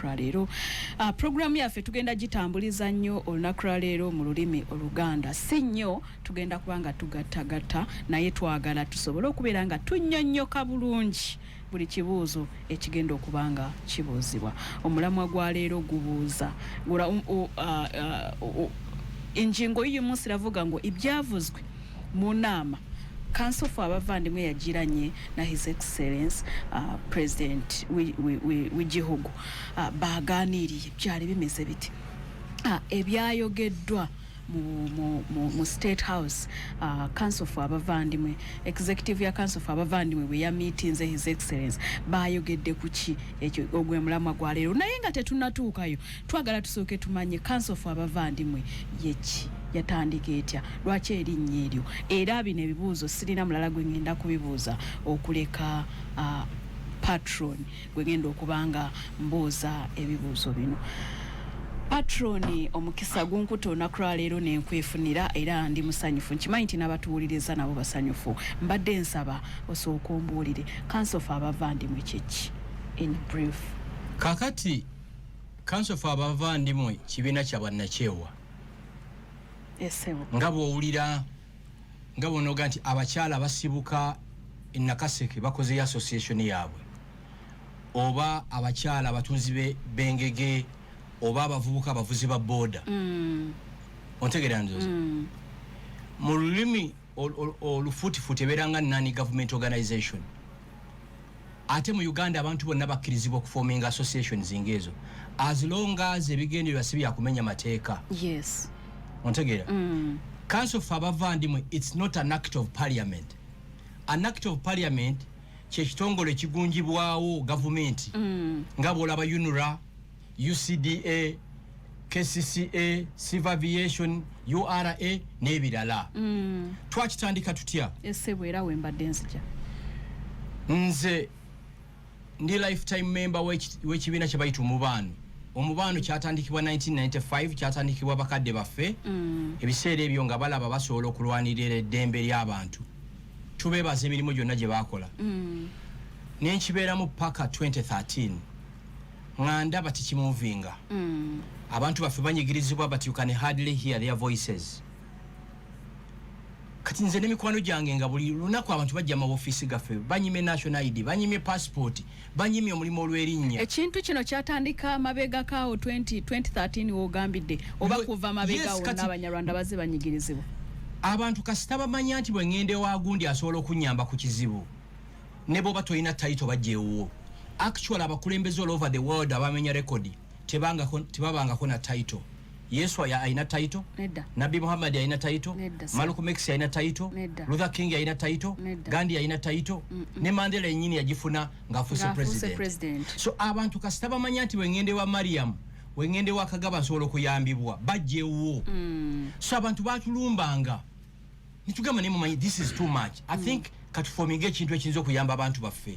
olunaku lwa leero. Programu yaffe tugenda gitambuliza nnyo olunaku lwa leero mu lulimi Oluganda. Si nnyo tugenda kubanga tugattagatta naye twagala tusobole okubeera nga tunnyonnyoka bulungi buli kibuuzo ekigenda okubanga kibuuzibwa. Omulamwa gwa leero gubuuza enjingo y'uyu munsi iravuga ngo ibyavuzwe mu nama Council for Abavandimwe yagiranye na His Excellence President w'igihugu baganiriye byari bimeze biti ebyayogeddwa mu State House. Council for Abavandimwe, Executive ya Council for Abavandimwe we ya meetings His Excellence bayogedde kuki ekyo ogwe mulamwa gwa leero naye nga tetunatuukayo twagala tusooke tumanye Council for Abavandimwe yeki yatandika etya lwaki erinnya eryo era bino ebibuuzo sirina mulala gwe ngenda kubibuuza okuleka patron gwe ngenda okubanga mbuuza ebibuuzo bino. Patroni omukisa gunkuto olunaku lwa leero nenkwefunira era ndi musanyufu nkimanyi nti n'abatuwuliriza nabo basanyufu mbadde nsaba osooka ombuulire Council for Abavandimwe kyeki in brief. Kakati Council for Abavandimwe kibiina kya bannakyewa nga bw'owulira nga bw'onooga nti abakyala basibuka Nakaseke bakoze association yaabwe oba abakyala abatunzi b'engege oba abavubuka abavuzi ba boda ontegeera nzozi mu lulimi olufuutifuuti ebeeranga non-government organization ate mu Uganda abantu bonna bakkirizibwa okuforminga associations ng'ezo as long as ebigendererwa si byakumenya mateeka. Yes. Ontegeera Council for Abavandimwe it's not an act of parliament. An act of parliament kyekitongole kigunjibwawo gavumenti nga bw'olaba UNRA, UCDA, KCCA, Civil Aviation, URA n'ebirala. Twakitandika tutya? Esebwera wembadde nzija. Nze ndi lifetime member w'ekibiina kye bayita Omubano. Omubano kyatandikibwa 1995 kyatandikibwa bakadde baffe ebiseera ebyo nga balaba basobola okulwanirira eddembe ly'abantu. Tubeebaza emirimu gyonna gye baakola. Nenkibeeramu paka 2013 nga ndaba tikimuvinga. Abantu baffe banyigirizibwa but you can hardly hear their voices. Kati nze n'emikwano gyange nga buli lunaku abantu bajja mu ofiisi gaffe banyime National ID, banyime passport, banyime omulimu olw'erinnya. Ekintu kino kyatandika mabega kaawo 2013 w'ogambidde oba kuva mabega wonna Abanyarwanda bazze banyigirizibwa. Abantu kasita bamanya nti bwe ngende wagundi asobola okunyamba ku kizibu ne bw'oba tolina title bajjeewo. Actually abakulembeze all over the world abamenya record tebabangako na title. Yesu aina title, Nabi Muhammad aina title, Malcolm X aina title, Luther King aina title, Gandhi aina title, ne Mandela yennyini yagifuna ng'afuuse president. So abantu kasita bamanya nti wengende wa Mariam, wengende wa Kagaba nsobola okuyambibwa bajjeewo. So abantu batulumbanga nitugamba ne mumanyi this is too much. I think katuforminga ekintu ekiyinza okuyamba abantu baffe.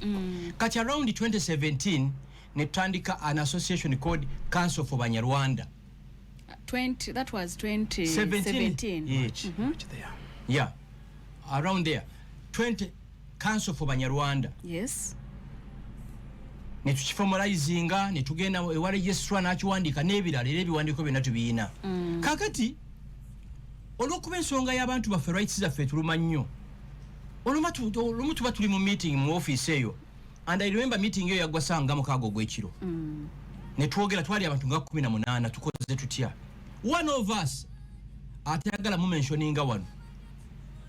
Kati around 2017 ne tutandika an association called Council for Banyarwanda. That was 2017. Yeah, around there. 20 Council for Banyarwanda. Yes. Ne tukiformalizinga ne tugenda ewa registrar n'akiwandiika n'ebirala era ebiwandiiko byonna tubiina. Kakati olw'okuba ensonga y'abantu baffe rights zaffe tuluma nnyo. Olumu tuba tuli mu meeting mu office eyo. And I remember meeting eyo yaggwa ssaawa nga mukaaga ogw'ekiro. Ne twogera twali abantu nga 18 tukoze tutya. One of us atayagala mu mentioninga wano.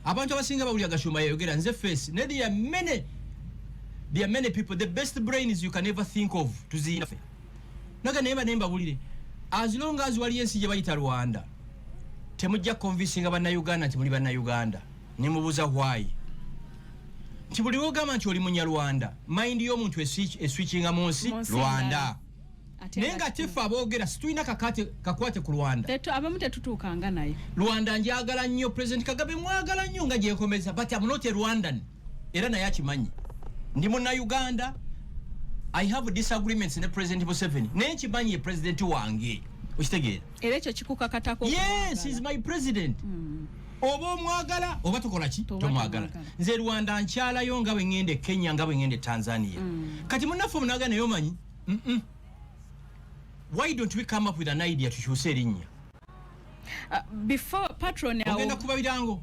Abantu abasinga bawulira Gashumba yayogera nze face ne there are many people, the best brains you can ever think of tuzina fe. Naga nemba bulire. As long as wali yensi gye bayita Rwanda temujja convincing Uganda nti muli Uganda. Nimubuza why. Nti buli wogamba nti oli Munyarwanda mind y'omuntu eswitchinga munsi Rwanda. Nenga tefa aboogera situina kakwate ku Rwanda. Abamu tetutuukanga naye. Rwanda njagala nnyo President Kagame mwagala nnyo nga gyekomeza but I'm not a Rwandan. Era naye akimanyi. Ndi Munnayuganda. I have disagreements ne President Museveni. Naye nkimanyi ye president wange. Okitegeera. Era ekyo kikukakatako. Yes, he's my president. Oba omwagala oba tukola ki? Tomwagala. Nze Rwanda nkyalayo nga bwe ngende Kenya nga bwe ngende Tanzania. Kati munnaffe munagana naye omanyi. why don't we come up with an idea tukyuse erinnya before patron ogenda kuba birango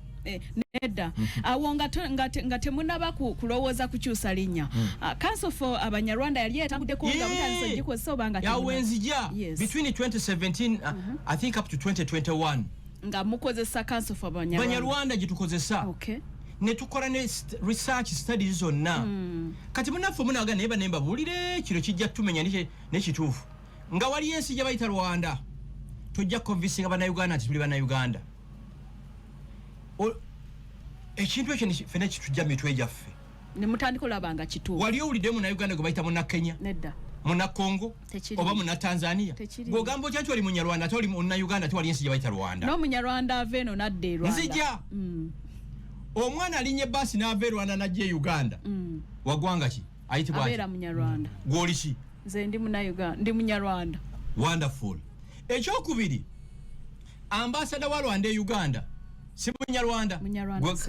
nedda awo nga temunaba kulowooza kukyusa linnya council for abanyarwanda yali etanguddeko nga mutandise gikozesa oba nga yawenzija between 2017 I think up to 2021 nga mukozesa council for abanyarwanda gitukozesa okay ne tukola ne research studies zonna kati munaffe munaga naye banemba bulire kiro kijja tumenya ne kituufu nga wali ensi gye bayita Rwanda tojja convincing Uganda nti tuli Uganda ekintu ekyo fene kitujja mitwe gyaffe ne mutandika olabanga kituufu wali owulidde mu Uganda gwe bayita muna Kenya nedda muna Congo oba muna Tanzania gwogambo kyatu oli munyarwanda ate oli muna Uganda ate wali ensi gye bayita Rwanda no munyarwanda aveno nadde e Rwanda nzija omwana alinye basi n'ava e Rwanda n'ajja e Uganda wagwanga ki ayitibwa abeera munyarwanda gwoli ki nze ndi ndi munyarwanda wonderful ekyokubiri ambassador wa Rwanda e Uganda si munyarwanda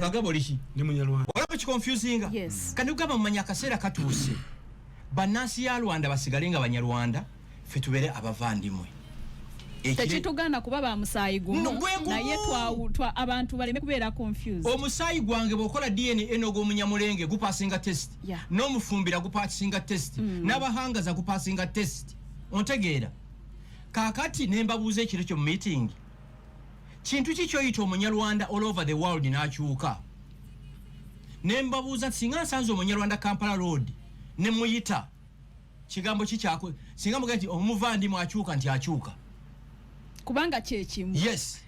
kagabo liki ni munyarwanda olaba kiconfusinga yes. kandi ugamba mumanya akaseera katuuse bannansi ya Rwanda basigale nga banyarwanda ffe tubeere abavandimwe tekitugana kuba ba musaayi gumu naye abantu baleme kubeera confused omusaayi gwange bw'okola DNA n'ogw'omunyamulenge gupasinga test n'omufumbira gupasinga test n'abahangaza gupasinga test ontegeera kaakati ne mbabuuza ekiro kyo mu meeting kintu kikyoyita omunyarwanda all over the world n'akyuka ne mbabuuza singa nsanze omunyarwanda Kampala road ne muyita kigambo kikyako singa mugaa nti omuvandimwe akyuka nti akyuka kubanga kyekimu yes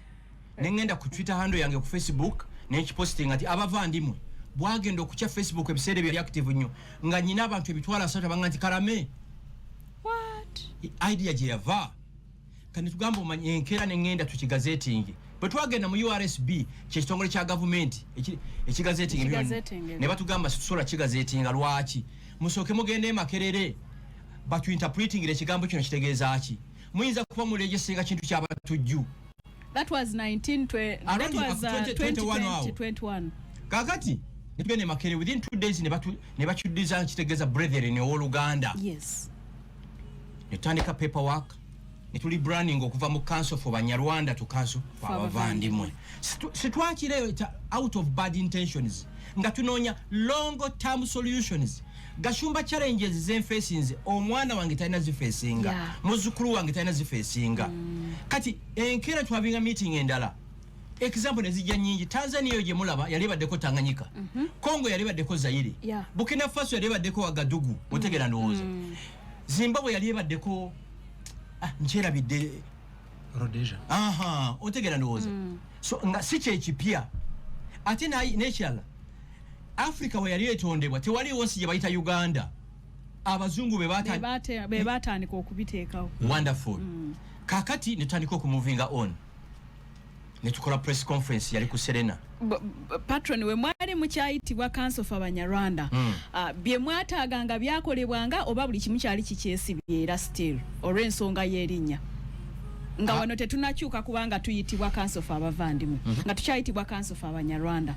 nengenda ku Twitter handle yange ku Facebook nekiposting ati abavandimwe bwagenda okukya Facebook ebiseera bya active nnyo nga nyina abantu ebitwala 3 banga nti karame what idea gye yava kandi tugamba omanye enkera nengenda tukigazeting bwe twagenda mu URSB kyekitongole kya government ekigazeting ne batugamba tusola kigazetinga lwaki musooke mugende e Makerere batu interpreting ekigambo kino kitegeeza ki muyinza kuba mulegesenga kintu kyabatujju that was 2021 kakati netugende Makerere within 2 days ne bakyudiza kitegeeza brethren ne Oluganda yes netandika paperwork netuli branding okuva mu council for banyarwanda to council for abavandimwe sitwakire out of bad intentions nga tunoonya long term solutions Gashumba challenges zenfacinze omwana wange talina zifesinga muzukulu wange talina zifesinga kati enkera twabinga meeting endala example nezijja nyingi Tanzania yo gye mulaba yali baddeko Tanganyika Congo yali baddeko Zaire Burkina Faso yali baddeko Wagadugu otegera ndowooza Zimbabwe yali baddeko nchera bidde Rhodesia otegera ndowooza so nga si kyekipya ate n'ekirala Africa we yali etondebwa tewali wonsi gye bayita Uganda abazungu be batandika okubiteekawo wonderful kakati netandika okumovinga on netukola press conference yali ku Serena patron we mwali mukyayitibwa council for abanyarwanda bye mwataaganga byakolebwanga oba buli kimu kyali kikyesibye era still olw'ensonga y'erinnya nga wano tetunakyuka kubanga tuyitibwa council for abavandimwe nga tukyayitibwa council for abanyarwanda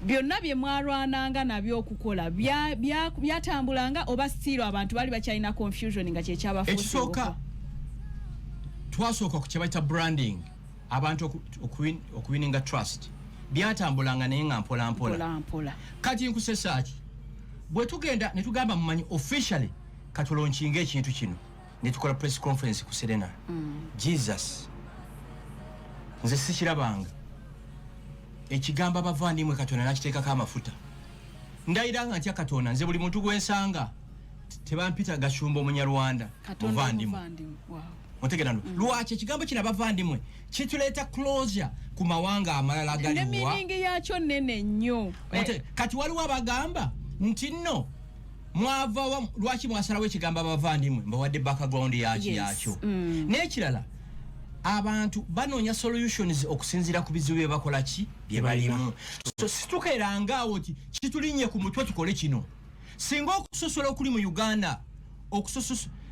byonna bye mwarwananga nabyo okukola byatambulanga oba still abantu bali bakyalina confusion nga kyekyabafuusa ekisooka twasooka ku kyebayita branding abantu okuwininga trust byatambulanga naye nga mpola kati nkusesaaki bwe tugenda ne tugamba mumanyi officially katulonkinga ekintu kino netukola press conference ku Serena Jesus nze sikirabanga ekigamba abavandimwe Katonda nakiteekako amafuta ndayiranga ntya Katonda nze buli muntu gwensanga tebampita Gashumba omunyarwanda muvandimwe otegera ndo lwaki ekigambo kino abavandimwe kituleeta closure ku mawanga amalala agaliwa ne meaning yakyo nene nnyo kati waliwo abagamba nti nno mwava lwaki mwasalawo ekigambo abavandimwe mbawadde background yakyo n'ekirala abantu banoonya solutions okusinziira ku bizibu bye bakola ki bye balimu so situkeeranga awo ti kitulinye ku mutwe tukole kino singa okusosola okuli mu Uganda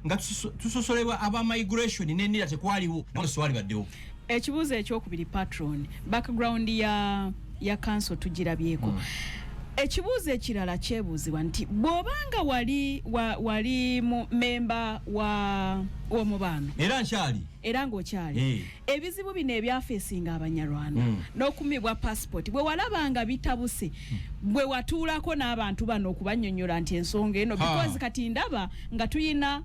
nga tusosolebwa aba migration n'endira tekwaliwo n'oswali baddewo ekibuuzo ekyokubiri patron background ya council tugirabyeko ekibuuzo ekirala kyebuuzibwa nti bw'obanga wali mu memba w'omubaano era ng'okyali ebizibu bino ebyafeesinga Abanyarwanda n'okumibwa passport bwe walabanga bitabuse bwe watuulako n'abantu bano okubannyonnyola nti ensonga eno because kati ndaba nga tuyina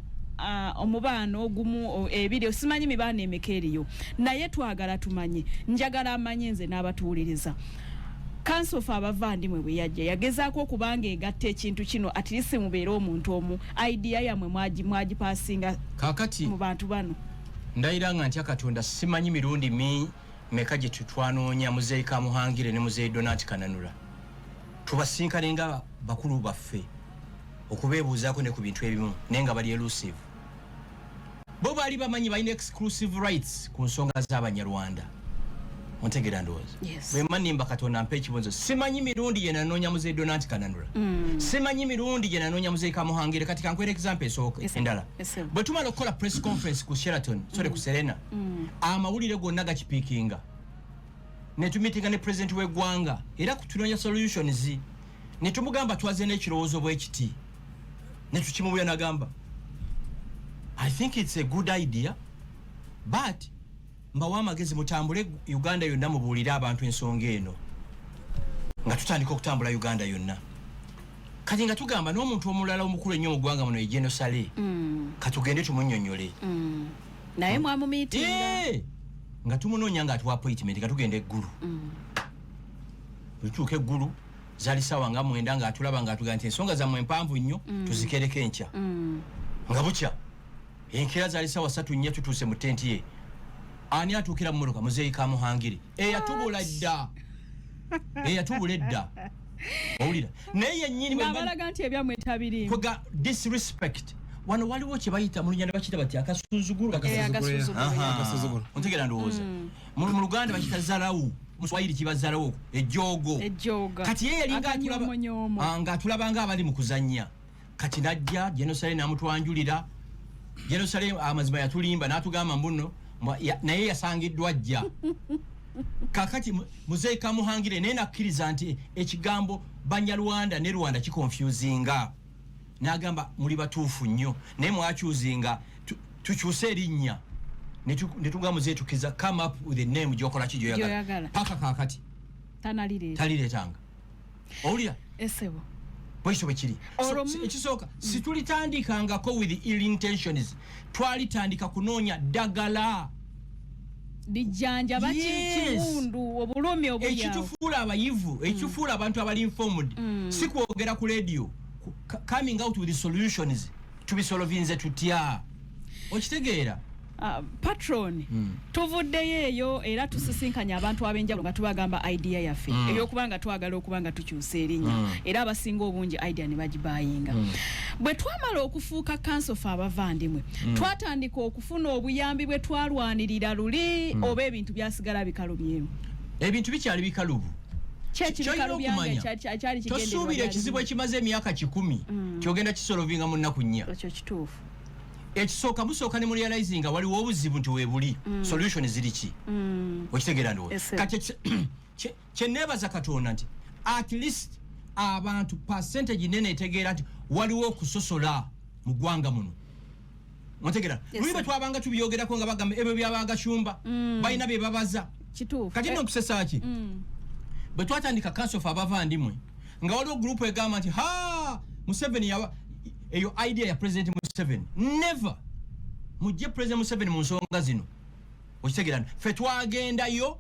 omubaano ogumu ebiri simanyi mibaano emeka eriyo naye twagala tumanye njagala amanye nze n'abatuwuliriza Council of Abavandimwe bwe yajja yagezaako okubanga egatta ekintu kino at least mubeere omuntu omu idea yamwe mwagipasinga kakati mu bantu bano ndayiranga ntya Katonda simanyi mirundi meka gye tutwanoonya Muzeeyi Kamuhangire ne Muzeeyi Donati Kananula tubasinkane nga bakulu baffe okubeebuuzaako ne ku bintu ebimu naye nga bali elusive bo baali bamanyi balina exclusive rights ku nsonga z'Abanyarwanda ontegera ndowooza bwe manimba Katonda mpa ekibuuzo simanyi mirundi gye nanoonya Muzeeyi Donati Kananula simanyi mirundi gye nanoonya Muzeeyi Kamuhangire kati kankwera example esooka endala bwe tumala okukola press conference ku Sheraton ku Serena amawulire gonna gakipiikinga ne tumitinga ne president w'eggwanga era kutunoonya solutions ne tumugamba twaze n'ekirowoozo bw'ekiti ne tukimubuya n'agamba I think it's a good idea but mbawa amagezi mutambule Uganda yonna mubuulire abantu ensonga eno nga tutandika okutambula Uganda yonna kati nga tugamba n'omuntu omulala omukulu ennyo mu ggwanga muno ye Genosale katugende tumunnyonnyole naye mwamumiitinga nga tumunoonya nga atuwa appointment nga tugenda eggulu tutuuka eggulu zaali ssaawa nga 9 nga atulaba nga atugamba nti ensonga zammwe empanvu nnyo tuzikereko enkya nga bukya enkeera zaali ssaawa 3 tutuuse mu tenti ye ani atuukira mu mmotoka Muzeeyi Kamuhangire eyatubula edda owulira naye yennyini balaga nti ebyamwe tabirimu disrespect wano waliwo kye bayita mu Lunyanda bakiyita bati akasuzugulu ontegera ndowooza mu Luganda bakiyita zarawu mu Swahili kiba zarawu ejjoogo kati ye yalinga atulaba nga abali mu kuzannya kati najja Genosale n'amutwanjulira Genosale amazima yatulimba n'atugamba mbuno naye yasangiddwa ajja kakati Muzeeyi Kamuhangire naye nakkiriza nti ekigambo Banyarwanda ne Rwanda kikonfusinga n'agamba muli batuufu nnyo naye mwakyuzinga tukyuse erinnya ne tugamba Muzeeyi tukiza come up with a name gy'okola ki gy'oyagala paka kakati talireetanga owulira esebo bwekityo bwe kiri ekisooka situlitandikangako with ill intentions twalitandika kunoonya ddagala dijjanja bakiwundu obulumi obulyawo ekitufuula abayivu ekitufuula abantu abali informed si kwogera ku radio coming out with the solutions tubisolvinze tutya okitegeera patron tuvuddeyo eyo era tusisinkanya abantu ab'enjawulo nga tubagamba idea yaffe ey'okubanga twagala okubanga tukyusa erinnya era abasinga obungi idea ne bagibayinga bwe twamala okufuuka Council of Abavandimwe twatandika okufuna obuyambi bwe twalwanirira luli oba ebintu byasigala bikalubyemu ebintu bikyali bikalubu tosuubira ekizibu ekimaze emyaka 10 kyogenda kisolovinga mu nnaku 4 ekyo kituufu ekisooka musooka ne murealizinga waliwo obuzibu nti weebuli solution ziri ki okitegeera ndowooza kati kyenneebaza Katonda nti at least abantu percentage nene etegeera nti waliwo okusosola mu ggwanga muno otegeera luli bwe twabanga tubyogerako nga bagamba ebyo byaba Gashumba balina bye babaza kati nno nkusesa ki bwe twatandika Council of Abavandimwe nga waliwo gurupu egamba nti Museveni eyo idea ya President Museveni never mujje President Museveni mu nsonga zino okitegeera ffe twagendayo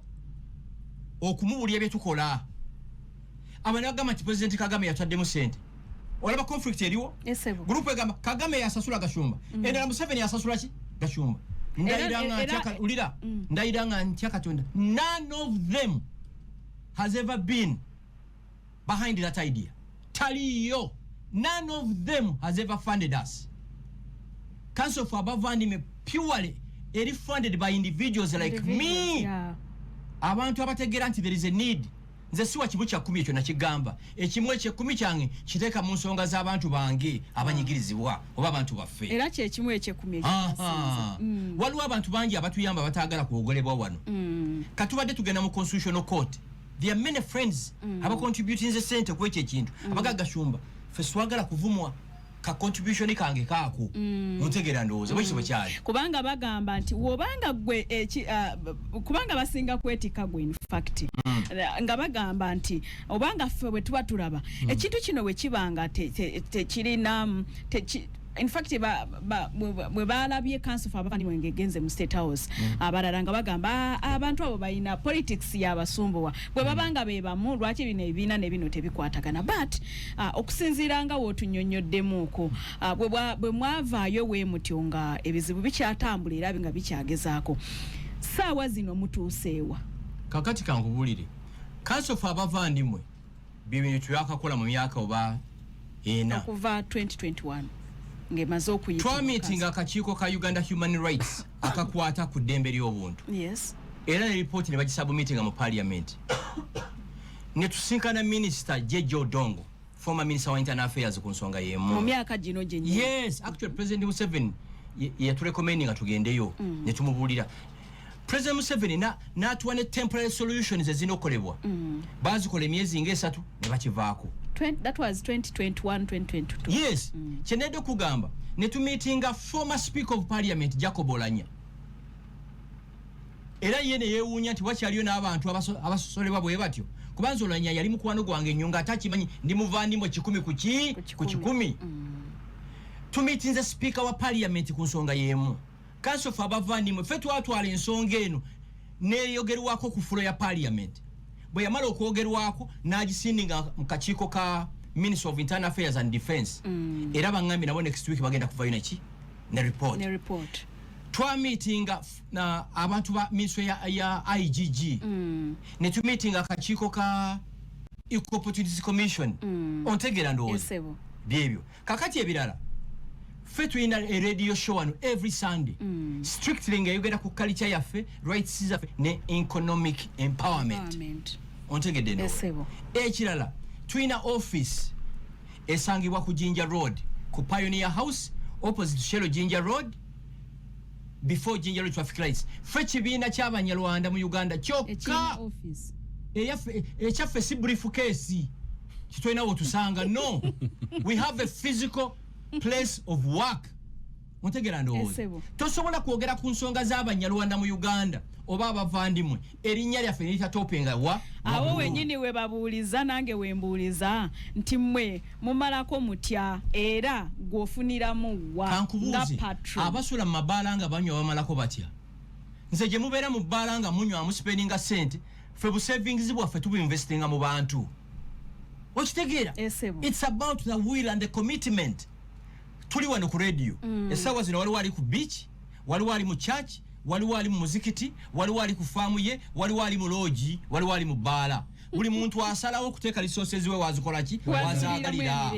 okumubulya bye tukola abantu bagamba nti President Kagame yataddemu sente olaba conflict eriwo gurupu egamba Kagame yasasula Gashumba endala Museveni yasasula ki Gashumba ndayiranga ntya Katonda none of them has ever been behind that idea taliyo none of them has ever funded us. Council for Bavandimwe purely funded by individuals like me. Abantu abategeera nti there is a need. Nze siwa kibu kya 10 ekyo nakigamba. Ekimu ekye10 kyange kiteeka mu nsonga z'abantu bange abanyigirizibwa oba abantu baffe. Era kye kimu ekye10 waliwo abantu bangi abatuyamba bataagala kwogolebwa wano. Katubadde tugenda mu constitutional court there are many friends aba contributing the center kwekye kintu Abaga Gashumba fe swagala kuvumwa ka contribution kange kako muntegera ndoze bwe kyali kubanga bagamba nti wobanga gwe kubanga basinga kwetika gwe in fact nga bagamba nti obanga ffe bwe tuba tulaba ekintu kino we kibanga tekirina in fact bwe balabye council for Abavandimwe ngegenze mu State House abalala nga bagamba abantu abo bayina politics y'abasumbuwa bwe babanga bebamu lwaki bino ebina ne bino tebikwatagana but okusinzira nga wotunyonnyoddemu bwe mwavaayo we mutyonga ebizibu bikyatambula era nga bikyagezaako saawa zino mutuuseewa kakati kangubulire council for Abavandimwe bibintu byakakola mu myaka oba ena okuva 2021 ngemaze okuyita meeting akakiiko ka Uganda Human Rights akakwata ku ddembe ly'obuntu yes era ne report ne bagisabu meeting mu parliament ne tusinkana minister Jejo Dongo former minister wa internal affairs ku nsonga yemu mu myaka gino gyenye yes actually president Museveni yatu recommending atugendeyo ne tumubulira President Museveni na tuwane temporary solutions ezinokolebwa bazikola emyezi ngesatu ne bakivaako that was 2021 2022 yes chenede kugamba ne tu meetinga former speaker of parliament Jacob Olanya era yene yewunya nti wakyaliyo n'abantu abasosolebwa bwe batyo kubanza Olanya yali mukwano gwange nyonga atakimanyi ndi Muvandimwe 10 ku 10 tu meeting the speaker wa parliament ku nsonga yemu Council for Abavandimwe fe twatwala ensonga eno neyogerwako ku fulo ya parliament bwe yamala okwogerwako n'agisindinga mu kakiiko ka Minister of Internal Affairs and Defense era bangambi nabo next week bagenda kuvayo neki ne report twa meeting na abantu ba ministry ya IGG ne tu meeting akakiiko ka Equal Opportunities Commission ontegera ndoze byebyo kakati ebirala fe tuina a radio show on every Sunday strictly ngayogera ku culture yaffe rights zaffe ne economic empowerment ontegedde no ekirala tuina office esangibwa ku Jinja Road ku Pioneer House opposite Shelo Jinja Road before Jinja Road traffic lights fe kibiina ky'Abanyarwanda mu Uganda kyokka office ekyaffe si briefcase kitwina wotusanga no we have a physical place of work ontegera ndowooza tosobola kwogera ku nsonga z'Abanyarwanda mu Uganda oba Abavandimwe erinnya lyaffe litatopenga wa awo wenyini we babuuliza nange wembuuliza nti mmwe mumalako mutya era gwofuniramu wa nga patron abasula mu mabaala nga banywa bamalako batya nze gye mubeera mu bbaala nga munywa amuspendinga sente ffe bu savings bwaffe tubinvestinga mu bantu okitegeera it's about the will and the commitment tuli wano ku radio esawa zino waliwo ali ku beach waliwo ali mu church waliwo ali mu muzikiti waliwo ali ku faamu ye waliwo ali mu lodge waliwo ali mu bbaala buli muntu asalawo okuteeka resources we wazikola ki wazaagalira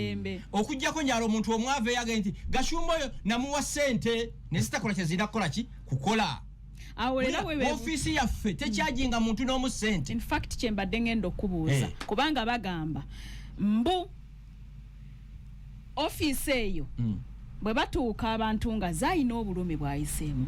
okujjako nyalo omuntu omwave yaga nti Gashumba oyo namuwa sente ne zitakola kye zirina kukola ki kukola office yaffe tekyajinga muntu n'omu sente in fact kyembadde ngenda okubuuza kubanga bagamba mbu office eyo bwe batuuka abantu nga zayina obulumi bwayiseemu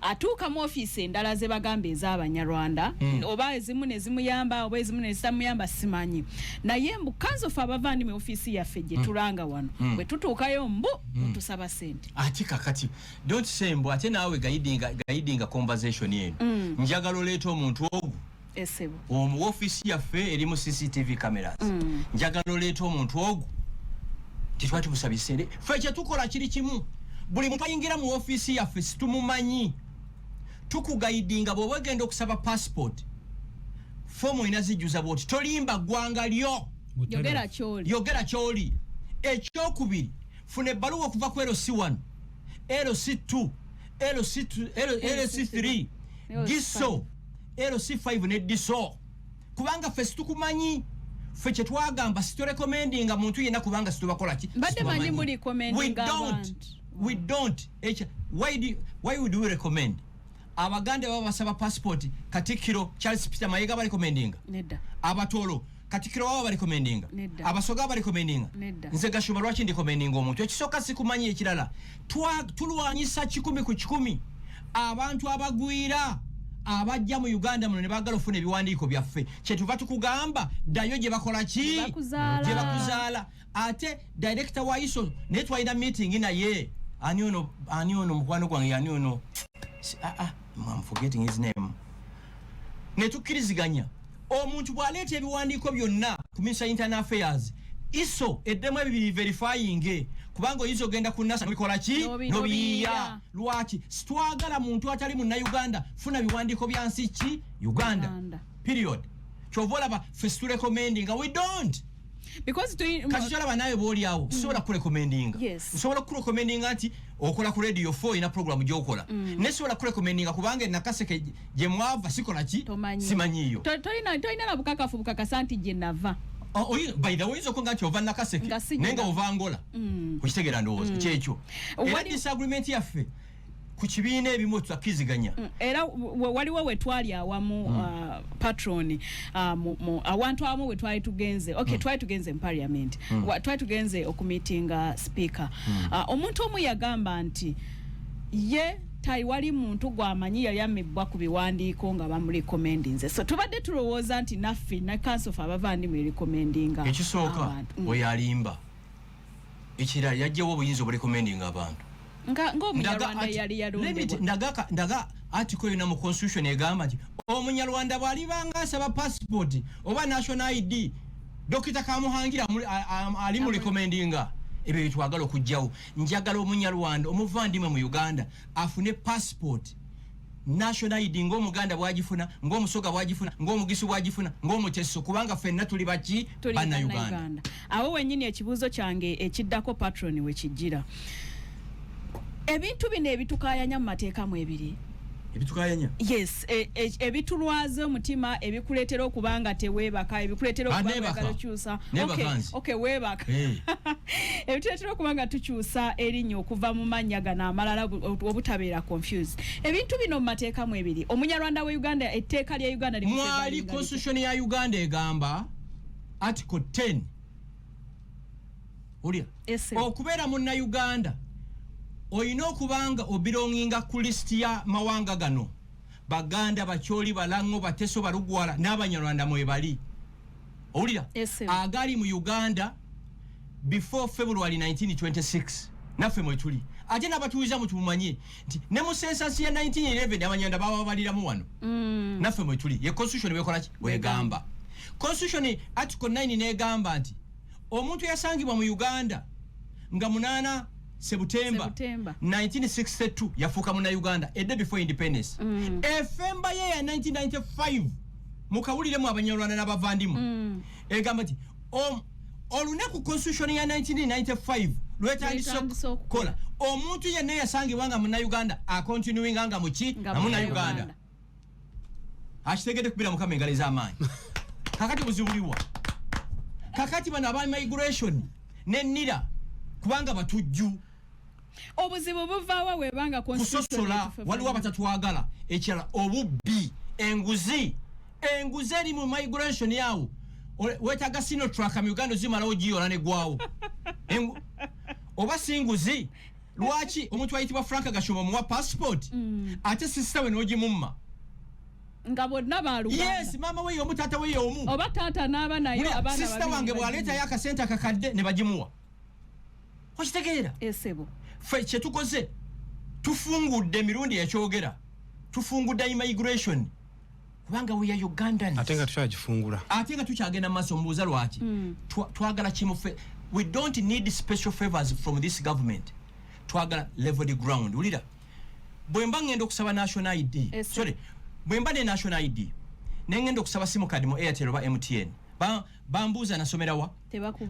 atuuka mu office endala ze bagamba ez'Abanyarwanda oba ezimu ne zimuyamba oba ezimu ne zitamuyamba simanyi naye mbu Council for Abavandimwe office yaffe gye tulanga wano bwe tutuukayo mbu tusaba sente ati kakati don't say mbu ate naawe guiding conversation yenu njagala oleeta omuntu ogu omu office yaffe eri mu CCTV cameras njagala oleeta omuntu ogu titwati busabisende ffe kye tukola kiri kimu buli muntu ayingira mu office yaffe situmumanyi tukugaidinga bw'oba ogenda okusaba passport fomu ina zijjuza bwoti tolimba ggwanga lyo yogera kyoli ekyokubiri funa ebbaluwa okuva ku LC1 LC2 LC3 giso LC5 ne diso kubanga ffe situkumanyi ffe kye twagamba siturecommendinga muntu yenna kubanga situbakola ki we don't why would we recommend abaganda baba basaba passport Katikkiro Charles Peter Mayiga bali recommendinga abatolo Katikkiro baba bali recommendinga abasoga bali recommendinga nze Gashumba lwaki ndi recommendinga omuntu ekisoka sikumanyi ekirala tulwanyisa 10 ku 10 abantu abagwira abajja mu Uganda muno ne bagala ofuna ebiwandiiko byaffe kyetuva tukugamba ddayo gye bakola ki gye bakuzaala ate director wa ISO ne twalina meeting naye ani ono mukwano gwange ani ono I'm forgetting his name ne tukkiriziganya omuntu bw'aleeta ebiwandiiko byonna ku Ministry of Internal Affairs ISO eddemu ebibiri verifying kubanga oyinza ogenda ku NASA bikola ki nobiya lwaki sitwagala muntu atali munna Uganda funa biwandiiko bya nsi ki Uganda period kyovola ba first to recommending we don't because kachara banaye boli awo sobola ku recommending sobola ku recommending ati okola ku radio 4 ina program gyokola ne sobola ku recommending kubanga nakaseke je mwava sikola ki simanyiyo toina na bukakafu bukakasanti je nava Oh, by the way, so congrats over Nakaseki. Nenga over Angola. Which take it and those. Checho. What disagreement yafe? Kuchibine bimoto akiziganya. Era waliwo wetwalya wamu patroni awantu amu wetwali tugenze. Okay, twali tugenze in parliament. Twali tugenze okumeetinga speaker. Omuntu omu yagamba nti ye tai wali muntu gwamanyi yali ammibwa ku biwandiiko nga bamurecommendinze so tubadde tulowooza nti naffe na council of Abavandimwe recommendinga ekisooka oyalimba ekirala yajjawo obuyinza oburecommendinga abantu ng'omunyarwanda yali yalondebwa ndaga article yonna mu constitution egamba nti omunyarwanda bw'alibanga asaba passport oba national ID Dr. Kamuhangira ali mu recommendinga ebyo twagala okujjawo njagala omunyarwanda omuvandimwe mu Uganda afune passport national ID ng'omuganda bwagifuna ng'omusoga bwagifuna ng'omugisu bwagifuna ng'omuteso kubanga ffenna tuli baki bana Uganda awo wennyini ekibuuzo kyange ekiddako patroni we kijjira ebintu bino ebitukayanya mu mateeka mu ebiri ebitukayanya yes ebitulwaze omutima ebikuleetera okubanga teweebaka ebikuleetera okubanga tukyusa okay weebaka ebituleetera okubanga tukyusa erinnya okuva mu mannya gano amalala obutabeera confused ebintu bino mu mateeka mu ebiri omunyarwanda we Uganda etteeka lya Uganda mwali constitution ya Uganda egamba article 10 ulya okubeera munna Uganda oyina okubanga obirong'inga ku listi ya mawanga gano baganda bakyoli balango bateso balugwala n'abanyarwanda mwe bali owulira agali mu Uganda before February 1926 naffe mwe tuli ate n'abatuuliza mu tumumanye nti ne mu census ya 1911 abanyarwanda babaliramu wano naffe mwe tuli ye constitution bekola ki bwegamba constitution article 9 negamba nti omuntu yasangibwa mu Uganda nga munana September 1962 yafuka muna Uganda a day before independence Efemba ye ya 1995 mukawulire mu abanyarwanda n'abavandimwe egamba nti olunaku constitution ya 1995 lwetandise kola omuntu yenna yasangibwa nga muna Uganda a continuing nga muki na muna Uganda hashitegede kubira mukama engalo ez'amaanyi kakati buzibuliwa kakati bano aba migration n'ennira kubanga batujju obuzibu buvaawa webanga kusosola waliwo abatatwagala ekirala obubbi enguzi eri mu migration yawo wetaaga sino track mu Uganda zimalawo giyola ne gwawo oba singuzi lwaki omuntu ayitibwa Frank Gashumba muwa passport ate sister we n'ogimumma nga bonna baluganda yes mama we yomu tata we yomu oba tata n'aba nayo abana sister wange bwaleeta yakasente akakadde ne bagimuwa okitegeera esebo fe kyetukoze tufungudde emirundi yakyogera tufungudde immigration kubanga we are Ugandans ate nga tukyagifungula ate nga tukyagenda mu maaso mbuuza lwaki twagala kimu we don't need special favors from this government twagala level the ground ulira bwe mba ngenda okusaba national ID sorry bwe mba ne national ID nengenda okusaba simu card mu Airtel oba MTN bambuuza nasomera wa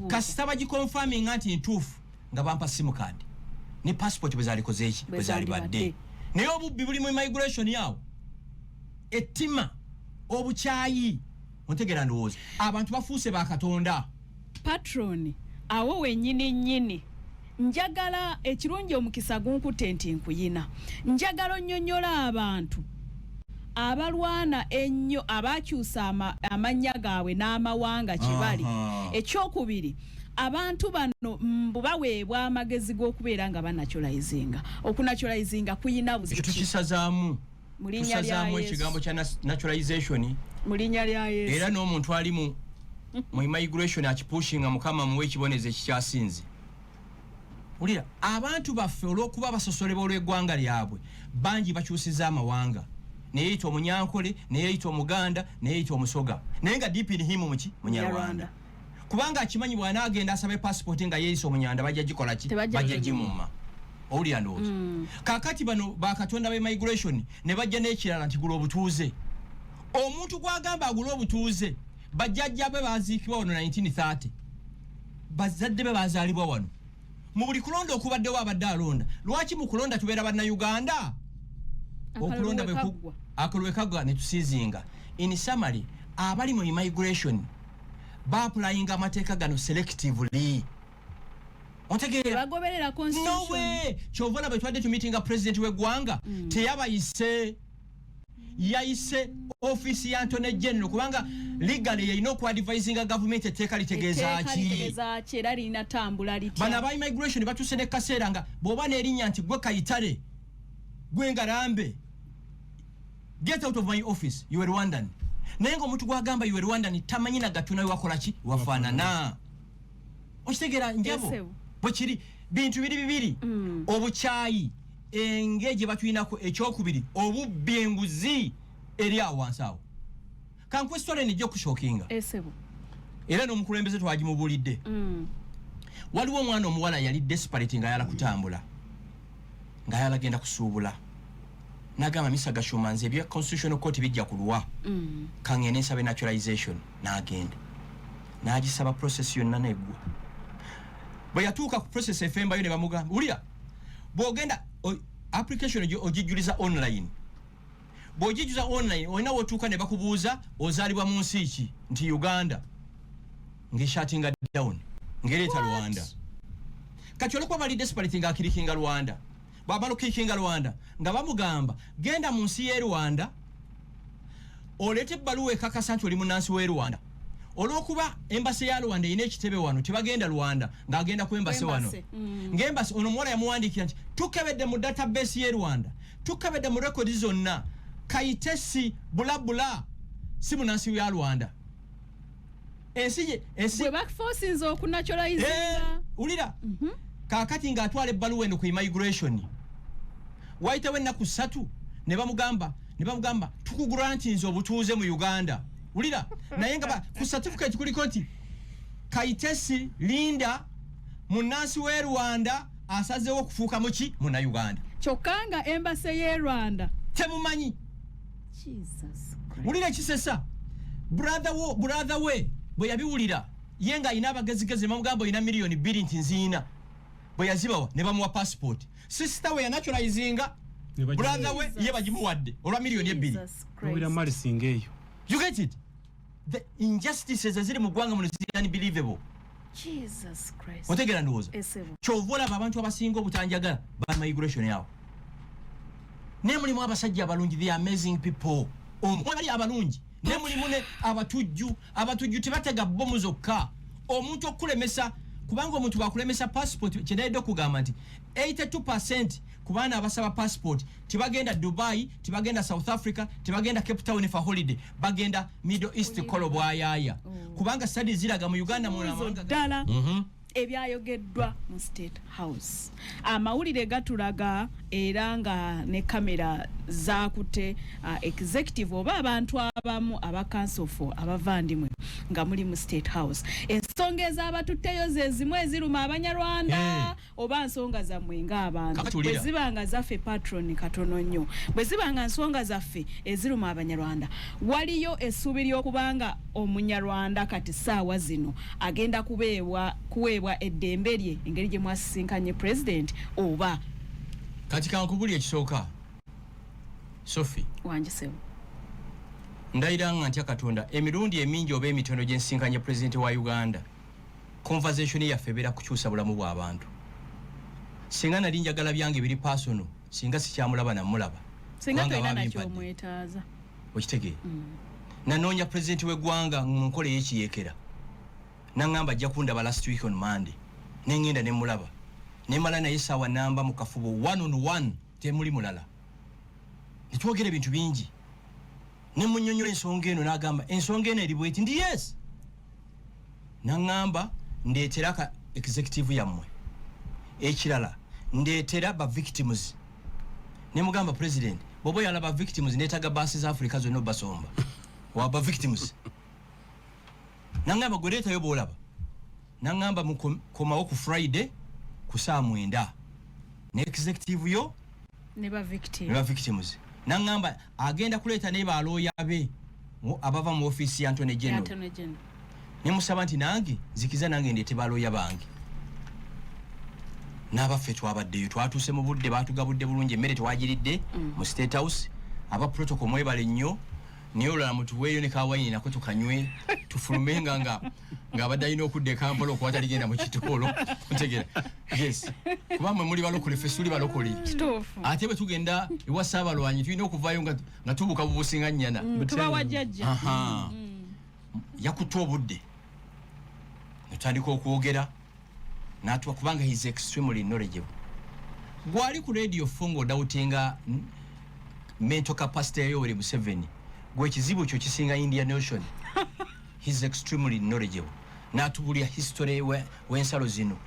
kasita bagiconfirming nti ntuufu nga bampa simu card ne passport bezalikoze eki bezali badde naye obubbi buli mu immigration yawo ettima obukyayi ontegera ndowooza abantu bafuuse bakatonda patroni awo wennyini nnyini njagala ekirungi omukisa gunkutte nti nkuyina njagala onnyonnyola abantu abalwana ennyo abakyusa amannya gaabwe n'amawanga kye bali ekyokubiri abantu bano baweebwa amagezi g'okubeera nga banakyolayizinga okunakyolayizinga kuyina buzibu tukisazaamu tusazaamu ekigambo kya naturalization mulinya lya Yesu era n'omuntu ali mu immigration akipushinga mukama muwe ekiboneze ekikyasinze. Ulira abantu baffe olw'okuba basosolebwa olw'eggwanga lyabwe bangi bakyusiza amawanga neyeyita omunyankole neyeyita omuganda neyeyita omusoga naye nga deep in him munyarwanda kubanga akimanyi bw'anaagenda asabe passport nga yeeyisa omunyanda bajja gikola ki bajja gimumma. Owulira ndowooza kaakati bano bakatonda b'immigration ne bajja n'ekirala nti gula obutuuze. Omuntu gwagamba agula obutuuze bajjajja be baziikibwa wano 1930 bazadde be bazaalibwa wano mu buli kulonda okubaddewo abadde alonda. Lwaki mu kulonda tubeera bannayuganda? Okulonda akalwe kagwa ne tusizinga. In summary, abali mu immigration baapulayinga amateeka gano selectively. Ontegeera bagoberera constitution. No way. Chovola bwe twadde tumitinga president w'eggwanga teyabayise yayise office ya Antony General kubanga legally yayina okwadvisinga government etteeka litegeeza ki era lina tambula litya. Bana ba immigration batuse ne kaseera nga bw'oba n'erinnya nti gwe Kayitale gwe Ngarambe get out of my office, you are Rwandan. Naye ng'omuntu gwagamba you are Rwandan tamanyi na gatuna wakola ki wafaanana. Okitegeera njabo bwe kiri bintu bibiri obukyayi engege batuyinako ekyokubiri obubbi enguzi eri awansi awo. Kankwe story nijja kushokinga era n'omukulembeze twagimubulidde. Waliwo omwana omuwala yali desperate nga yala kutambula nga yala genda kusuubula n'agamba Mr. Gashumba nze ebya constitutional court bijja kulwa kangende nsabe naturalization n'agenda n'agisaba process yonna neggwa. Bwe yatuuka ku process efembayo ne bamugamba ulira bw'ogenda application ogijjuliza online bw'ogijjuza online olina wotuuka ne bakubuuza ozaalibwa mu nsi ki nti Uganda ng'eshatinga down ng'ereeta Rwanda. Kati olwokuba bali desperate ng'akirikinga Rwanda bw'amala okirikinga Rwanda nga bamugamba genda mu nsi y'e Rwanda oleete ebbaluwa ekakasa nti oli munnansi w'e Rwanda. Olwokuba embase ya Rwanda ine ekitebe wano tebagenda Rwanda ng'agenda ku embase wano ng'embase ono omuwala yamuwandiikira nti tukebedde mu database y'e Rwanda tukebedde mu rekodi zonna Kayitesi bulabula si munnansi ya Rwanda. Ensi bwe bakuforcinze okunaturalizinga ulira kaakati ng'atwala ebbaluwa eno ku immigration wayitawo ennaku 3 ne bamugamba tukugula nti nze obutuuze mu Uganda. Ulira naye nga ku certificate kuliko nti Kayitesi Linda munnansi w'e Rwanda asazeewo okufuuka muki muna Uganda kyokka nga embase y'e Rwanda temumanyi. Ulira ekisesa brother we bwe yabiwulira ye nga alina abagezigezi bamugamba olina miliyoni 2 nti nziina bwe yazibawa ne bamuwa passport. Sister we yanaturalizinga brother we ye bagimuwadde olwa miliyoni 2. You get it? The injustices eziri mu ggwanga muno ziri unbelievable. Jesus Christ. Otegera ndowooza kyovola abantu abasinga obutanjagala ba migration yawo ne mulimu abasajja abalungi, the amazing people. Omwali abalungi ne mulimu ne abatujju tebatega bomu zokka. Omuntu okulemesa kubanga omuntu bakulemesa passport kyenayidde okugamba nti 82% ku baana abasaba passport tibagenda Dubai, tibagenda South Africa, tibagenda Cape Town for holiday, bagenda Middle East kolo bwayaya kubanga studies ziraga mu Uganda mwana dala ebyayogeddwa mu State House. Amawulire gatulaga era nga ne kamera zakute executive oba abantu abamu aba Council for Abavandimwe nga muli mu State House. Ensonga ez'abatutteyo ze zimu eziruma Abanyarwanda oba nsonga zammwe ng'abantu bwe zibanga zaffe patron katono nnyo bwe zibanga nsonga zaffe eziruma Abanyarwanda waliyo essuubi ly'okubanga Omunyarwanda kati ssaawa zino agenda kuweebwa eddembe lye engeri gye mwasisinkanye president oba kati kankubuli ekisooka Sophie wanjisewo ndayiranga ntya Katonda emirundi emingi oba emitono gye nsisinkanye president wa Uganda conversation yaffe ebeera kukyusa bulamu bw'abantu. Singa nali njagala byange biri personal singa sikyamulaba namulaba singa tolina nakyo omwetaaza okitegeera nanoonya president w'eggwanga mu nkola y'ekiyeekera nangamba ajja kundaba last week on Monday nengenda ne mulaba ne mala naye sawa namba mu kafubo 1-on-1 temuli mulala twogera ebintu bingi ne munnyonnyola ensonga eno n'agamba ensonga eno eri bweti ndi yes naŋŋamba ndeetera ka executive yammwe ekirala ndeetera ba victims ne mugamba president bobo yalaba victims neetaga baasi za Africa zonna basomba waba victims naŋŋamba gwe leetayo bw'olaba naŋŋamba mukomawo ku Friday ku saa 9 ne executive yo ne ba victims naŋŋamba agenda kuleeta ne balooya be abava mu office ya Antony General ne musaba nti nange zikiza nange ndeete balooya bange n'abaffe twabaddeyo twatuuse mu budde baatugabudde bulungi emmere twagiridde mu State House aba protocol mwebale nnyo niye olala mutuweeyo ne kawayini nako tukanywe tufulumenga nga abadde alina okudda e Kampala okuwata ligenda mu kitolo ntegera yes kuba mwe muli balokole ffe suli balokole ate bwe tugenda ewa Saabalwanyi tulina okuvaayo nga tubuuka bubusinga nnyana tuba wajjajja yakutte obudde netutandika okwogera n'atuwa kubanga he's extremely knowledgeable gwali ku radio fungo doubtinga mental capacity ya Yoweri Museveni gwe kizibu kyo kisinga Indian Ocean he's extremely knowledgeable n'atubulya history w'ensalo zino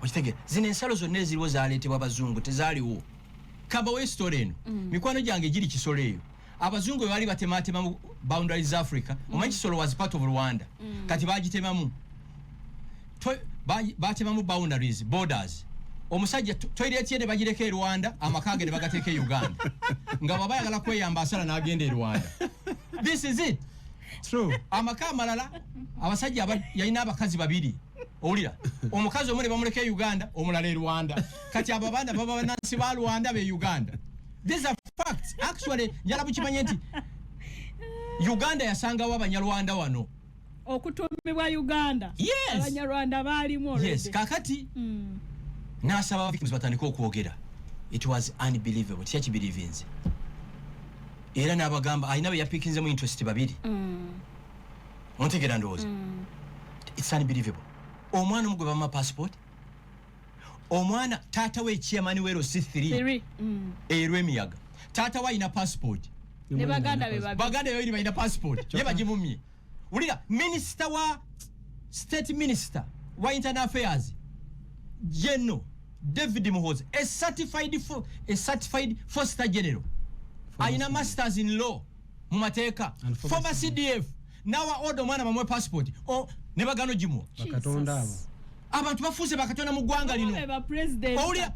okitege zino ensalo zonna eziriwo zaaleetebwa abazungu tezaaliwo kaba w'esitory eno mikwano gyange giri kisolo eyo abazungu bwe baali batematema mu boundaries za Africa omanyi kisolo was part of Rwanda kati bagitemamu batemamu boundaries borders omusajja toilet yene bagireka e Rwanda amakage ne bagateeka e Uganda nga baba yagala kweyamba asala n'agenda e Rwanda this is it true amaka amalala abasajja yalina abakazi babiri owulira omukazi omwe ne bamuleka e Uganda omulala e Rwanda kati ababanda baba banansi ba Rwanda be Uganda these are facts actually njala bukimanye nti Uganda yasangawo abanyarwanda wano okutumibwa Uganda yes abanyarwanda baalimu already yes kakati n'asaba victims batandika okwogera it was unbelievable kyakibirivinze era n'abagamba alina be yapikinzemu interest babiri ontegera ndowooza it's unbelievable omwana omugwe bama passport omwana taata we chairman we C3 erw'emiyaga taata we alina passport ne baganda be babiri baganda be balina passport ye bagimumye ulira minister wa state minister wa internal affairs General David Muhoza a certified foster general aina masters in law mu mateeka former CDF nawa order mwana mamwe passport o ne bagano jimu bakatonda abo abantu bafuuse bakatonda mu ggwanga lino ba president Oulya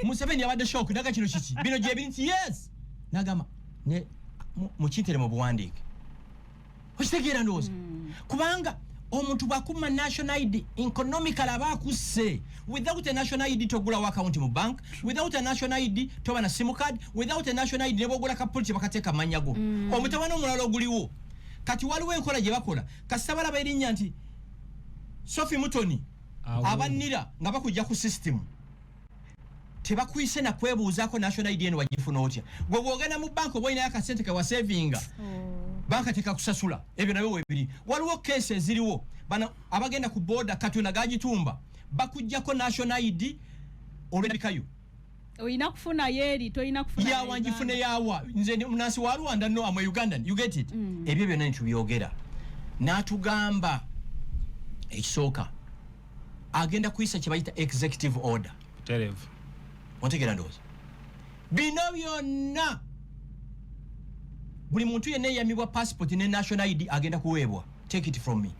Museveni abadde shock daga kino kiki bino gye binti yes nagama ne mu kintere mu buwandiike okitegeera ndowooza kubanga omuntu bwakuma national ID economically aba akusse without a national ID togulawo account mu bank without a national ID toba na sim card without a national ID nebogula kapolisi bakateeka manyago omutawana omulala oguliwo kati waliwo enkola gye bakola kasabala bayirinya nti Sophie Mutoni abannira nga bakujja ku system tebakwise na kwebuuzaako national ID eno wagifuna otya gwe bwogenda mu bank oba olinayo akasente ke wasavinga banka teka kusasula ebyo nabyo webiri waliwo kese eziriwo bana abagenda ku border Kattu gagitumba bakujjako national ID olwebikayo oyina kufuna yeri toyina kufuna ya wanjifune yawa nze munasi wa Rwanda no amwe Ugandan you get it ebyo byonna ntubiyogera natugamba ekisooka agenda kuyisa kye bayita executive order terevu ontegera ndowooza bino byonna buli muntu yenna eyamibwa passport ne national ID agenda kuweebwa take it from me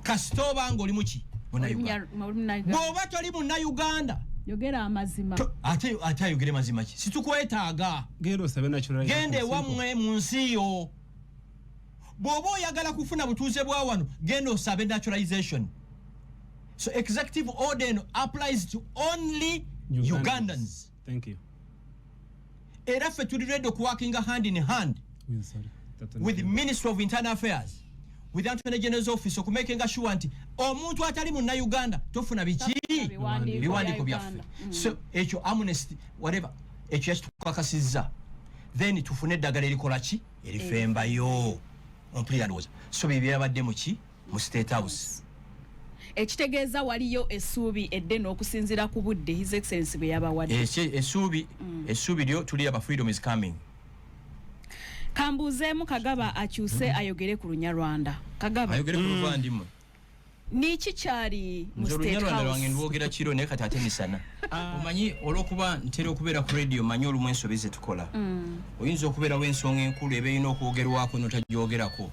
kasita obanga oli muki bw'oba toli munna Uganda yogera amazima ate ayogere mazima ki situkwetaaga genda ewammwe mu nsi yo bw'oba oyagala kufuna butuuze bwa wano genda osabe naturalization so executive order applies to only Ugandans. Thank you. Era ffe tuli ready working hand in hand with the Ministry of Internal Affairs with the Attorney General's office okumakinga sure nti omuntu atali munna Uganda tofuna biki biwandiiko byaffe so ekyo amnesty whatever ekyo yakitukakasizza then tufune eddagala erikola ki erifembayo ompulira ndowooza so bye byabadde mu ki mu State House ekitegeeza waliyo essuubi eddene okusinziira ku budde his excellency bwe yabawadde essuubi lyo tuli aba freedom is coming Kambuzeemu Kagaba akyuse ayogere ku Lunyarwanda. Kagaba ayogere ku Bavandimwe. Niki kyali mu State Lunyarwanda House? lwange ndwogera kiro naye kati ate misana. Omanyi olw'okuba ntera okubeera ku radio manyi olumu ensobi ze tukola. Oyinza okubeerawo ensonga enkulu eba erina okwogerwako n'otagyogerako.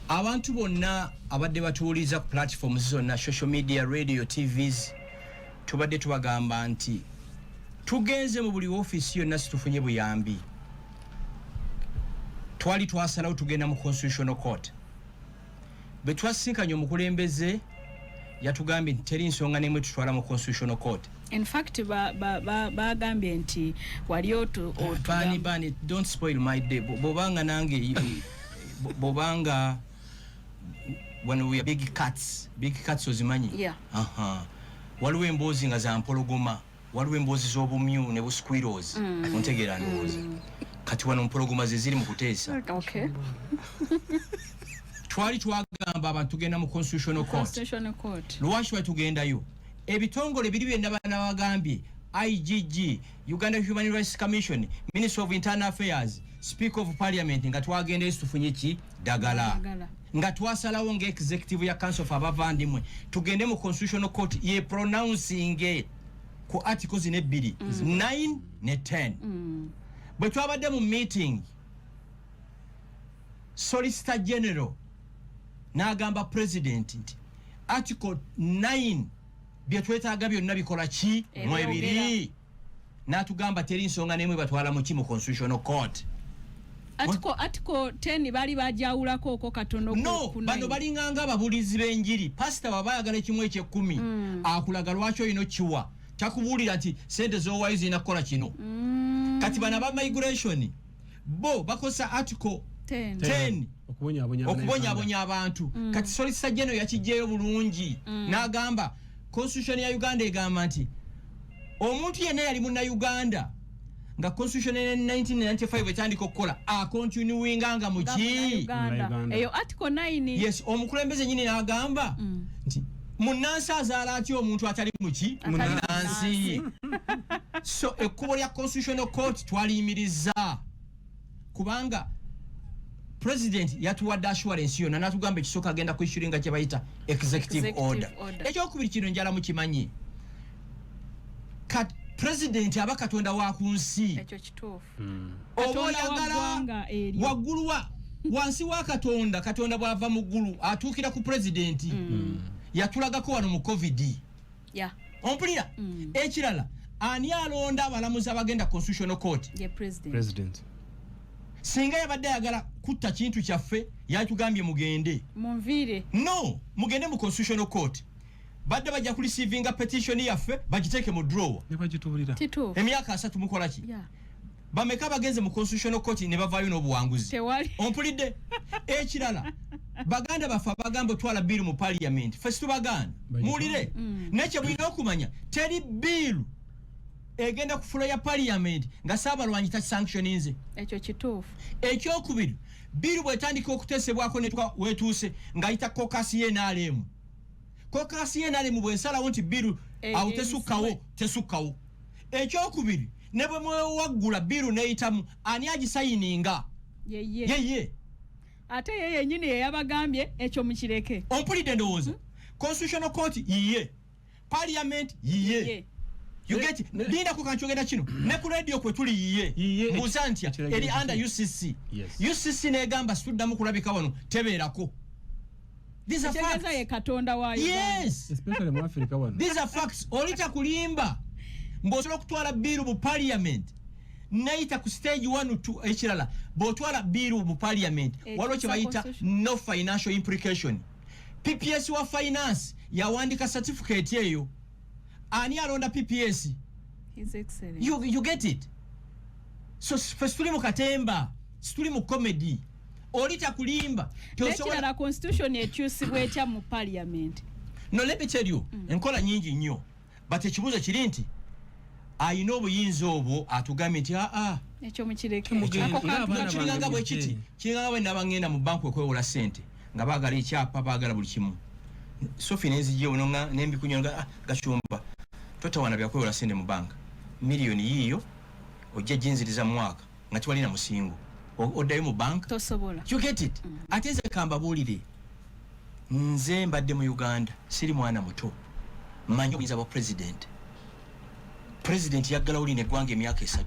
Abantu bonna abadde batuwuliza ku platforms zonna, social media, radio, TVs, tubadde tubagamba nti tugenze mu buli office yonna situfunye buyambi. Twali twasalawo tugenda mu Constitutional Court. Bwe twasisinkanye omukulembeze yatugambye nti teri nsonga n'emwe tutwala mu Constitutional Court. In fact bagambye nti wali bani don't spoil my day. Bobanga nange bobanga when we are big cats ozimanyi. Yeah. Waliwo emboozi nga za mpologoma, waliwo emboozi z'obumyu ne bu squirrels. Ontegeera ndowooza. Kati wano mpologoma ze ziri mu kuteesa. Okay. Twali twagamba abantu tugenda mu Constitutional Court. Lwaki tugendayo? Ebitongole biri bye nabagambye, IGG, Uganda Human Rights Commission, Minister of Internal Affairs, Speaker of Parliament, nga twagenda tufunye ki dagala. Nga twasalawo nga executive ya Council of Abavandimwe tugende mu Constitutional Court ye pronouncing ku articles ne 2, 9 ne 10. Bwe twabadde mu meeting, Solicitor General n'agamba President nti Article 9 bye twetaaga byonna bikola ki mu ebiri. N'atugamba teri nsonga n'emwe batwala mu ki mu Constitutional Court. Article 10 bali bajawulako oko katono no, bano balinganga ababulizi b'enjiri. Pastor baba ayagala kimu eky'ekumi akulaga lwaki oyino kiwa takubuulira nti sente z'owaayo zirina kukola kino. Kati bana ba migration bo bakosa Article 10 okubonyabonya abantu. Kati Solicitor General yakijjeeyo bulungi n'agamba Constitution ya Uganda egamba nti omuntu yenna yali munna-Uganda nga Constitution ya 1995 etandika okukola akontinuwinganga mu ki eyo Article 9. Yes, omukulembeze nyini n'agamba nti munnansi azaala atya omuntu atali mu ki munnansi. So ekkubo lya Constitutional Court twaliyimiriza kubanga President yatuwadde assurance yonna n'atugamba ekisooka agenda kwishyuringa kye bayita executive order. Ekyokubiri kino njala mukimanyi. President aba Katonda wa ku nsi. Ekyo kituufu. Oba oyagala waggulu wansi wa Katonda, Katonda bw'ava mu ggulu atuukira ku President. Yatulagako wano mu COVID. Yeah. Ompulira? Ekirala ani alonda abalamuzi abagenda Constitutional Court? Ye President. Singa yabadde ayagala kutta kintu kyaffe yatugambye mugende. Munviire. No, mugende mu Constitutional Court. Badde bajja ku receiving a petition yaffe bagiteeke mu drawer. Ne bagitubulira. Emyaka 3 mukola ki? Yeah. Bameka bagenze mu Constitutional Court ne bavaayo n'obuwanguzi. Tewali. Ompulidde? Ekirala baganda bafa bagambo twala bill mu Parliament. Ffe tubaganda. Muwulire? Nekye mulina okumanya teri bill egenda ku floor ya Parliament nga Saabalwanyi ta sanctioninze. Ekyo kituufu. Ekyokubiri bill bwetandika okuteesebwako ne wetuuse ng'ayita kokasi y'NRM. Kokasi y'NRM bw'ensalawo nti bill awo tesukkawo. Ekyokubiri ne bwe mwewaggula bill n'eyitamu ani agisayininga? Ye. Ate ye yennyini ye yabagambye ekyo mukireke. Ompulidde ndowooza. Constitutional Court yiye. Parliament yiye. You get it? Linda ku kanchogera kino. Ne ku radio kwe tuli yiye. Mbuuza ntya eri under UCC. Yes. UCC negamba studdamu kulabika wano tebeerako. These are facts. Ye Katonda wa Yes. Especially mu Africa one. These are facts. Olita kulimba. Mbosobola kutwala bill mu Parliament. Naita ku stage 1 2 ekirala. Botwala bill mu Parliament. Waliwo kye bayita no financial implication. PPS wa finance yawandika certificate eyo. Ani alonda PPS? His Excellency. You get it? So festuli mu katemba, situli mu comedy. Olita kulimba. Tekirala constitution ekyusibwa etya mu Parliament. No, let me tell you, enkola nyingi nnyo. But ekibuuzo kiri nti ayina obuyinza obwo atugambye nti ekyo mukireke. Kiringanga bwe kiti. Kiringanga bwe nabangenda mu banku okwewola ssente nga baagala ekyapa baagala buli kimu. Sophie nezijje ononga nembikunyonga Gashumba. Totawana byakwewola ssente mu banka. Milioni yiyo ojja jinziriza mu mwaka nga tiwalina musingo. oddayo mu bank tosobola. You get it? Ate nze kambabuulire nze mbadde mu Uganda siri mwana muto mmanyi obuyinza bwa president yaggala oli neggwanga emyaka 3